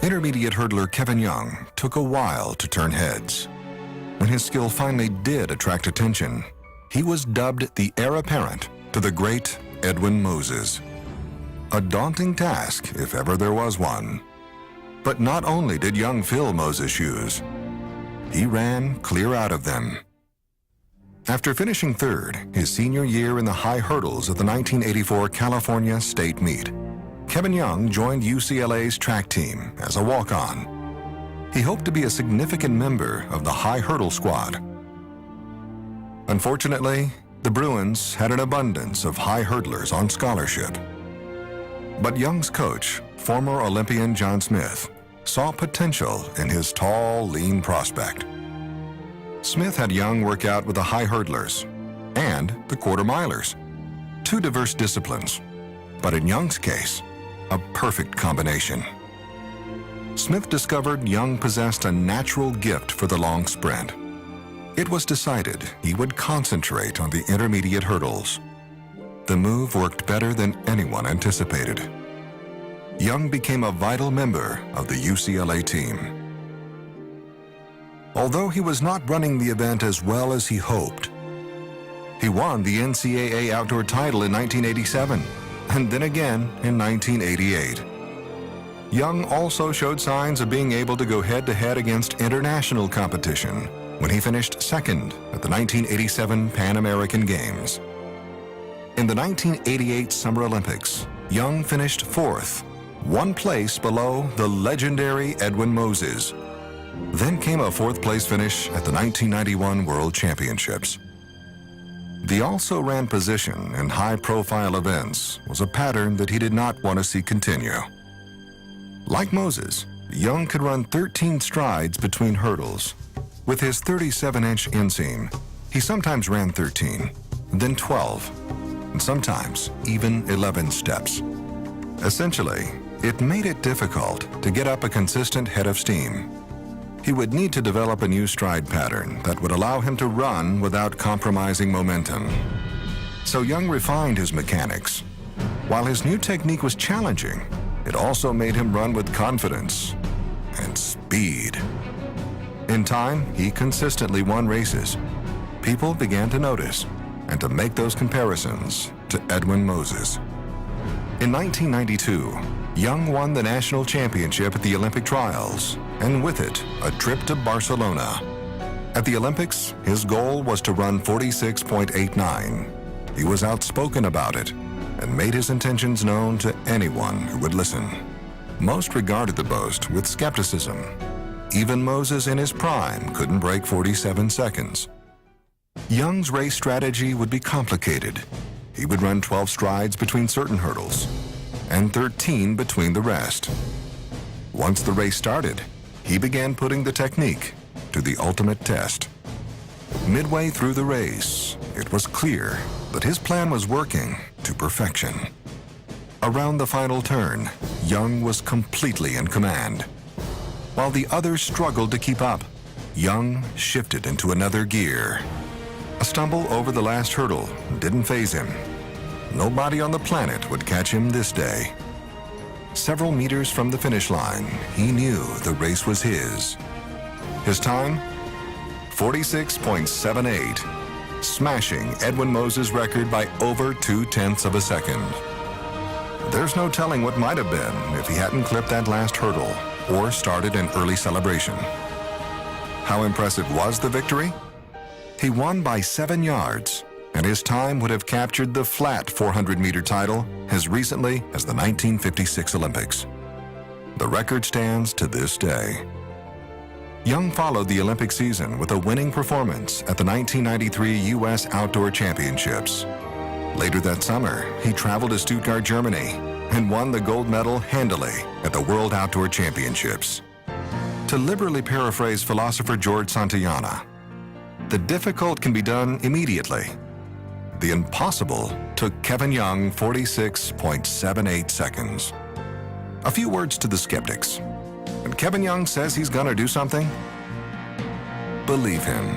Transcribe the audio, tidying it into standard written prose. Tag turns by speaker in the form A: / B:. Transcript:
A: Intermediate hurdler KevinYoung took a while to turn heads. When his skill finally did attract attention, he was dubbed the heir apparent to the great Edwin Moses. A daunting task, if ever there was one. But not only did Young fill Moses' shoes, he ran clear out of them. After finishing third his senior year in the high hurdles of the 1984 California State Meet, KevinYoung joined UCLA's track team as a walk-on. He hoped to be a significant member of the high hurdle squad. Unfortunately, the Bruins had an abundance of high hurdlers on scholarship. But Young's coach, former Olympian John Smith, saw potential in his tall, lean prospect. Smith had Young work out with the high hurdlers and the quarter milers, two diverse disciplines, but in Young's case, a perfect combination. Smith discovered Young possessed a natural gift for the long sprint. It was decided he would concentrate on the intermediate hurdles. The move worked better than anyone anticipated. Young became a vital member of the UCLA team. Although he was not running the event as well as he hoped, he won the NCAA outdoor title in 1987, and then again in 1988. Young also showed signs of being able to go head-to-head against international competition when he finished second at the 1987 Pan American Games. In the 1988 Summer Olympics, Young finished fourth, one place below the legendary Edwin Moses. Then came a fourth-place finish at the 1991 World Championships. The also-ran position in high-profile events was a pattern that he did not want to see continue. Like Moses, Young could run 13 strides between hurdles. With his 37-inch inseam, he sometimes ran 13, then 12, and sometimes even 11 steps. Essentially, it made it difficult to get up a consistent head of steam. He would need to develop a new stride pattern that would allow him to run without compromising momentum. So Young refined his mechanics. While his new technique was challenging, it also made him run with confidence and speed. In time, he consistently won races. People began to notice and to make those comparisons to Edwin Moses. In 1992, Young won the national championship at the Olympic trials, and with it, a trip to Barcelona. At the Olympics, his goal was to run 46.89. He was outspoken about it and made his intentions known to anyone who would listen. Most regarded the boast with skepticism. Even Moses in his prime couldn't break 47 seconds. Young's race strategy would be complicated. He would run 12 strides between certain hurdles and 13 between the rest. Once the race started, he began putting the technique to the ultimate test. Midway through the race, it was clear that his plan was working to perfection. Around the final turn, Young was completely in command. While the others struggled to keep up, Young shifted into another gear. A stumble over the last hurdle didn't faze him. Nobody on the planet would catch him this day. Several meters from the finish line, he knew the race was his. His time? 46.78, smashing Edwin Moses' record by over 0.2 of a second. There's no telling what might have been if he hadn't clipped that last hurdle or started an early celebration. How impressive was the victory? He won by 7 yards, and his time would have captured the flat 400-meter title as recently as the 1956 Olympics. The record stands to this day. Young followed the Olympic season with a winning performance at the 1993 U.S. Outdoor Championships. Later that summer, he traveled to Stuttgart, Germany, and won the gold medal handily at the World Outdoor Championships. To liberally paraphrase philosopher George Santayana, the difficult can be done immediately. The impossible took KevinYoung 46.78 seconds. A few words to the skeptics. When KevinYoung says he's gonna do something, believe him.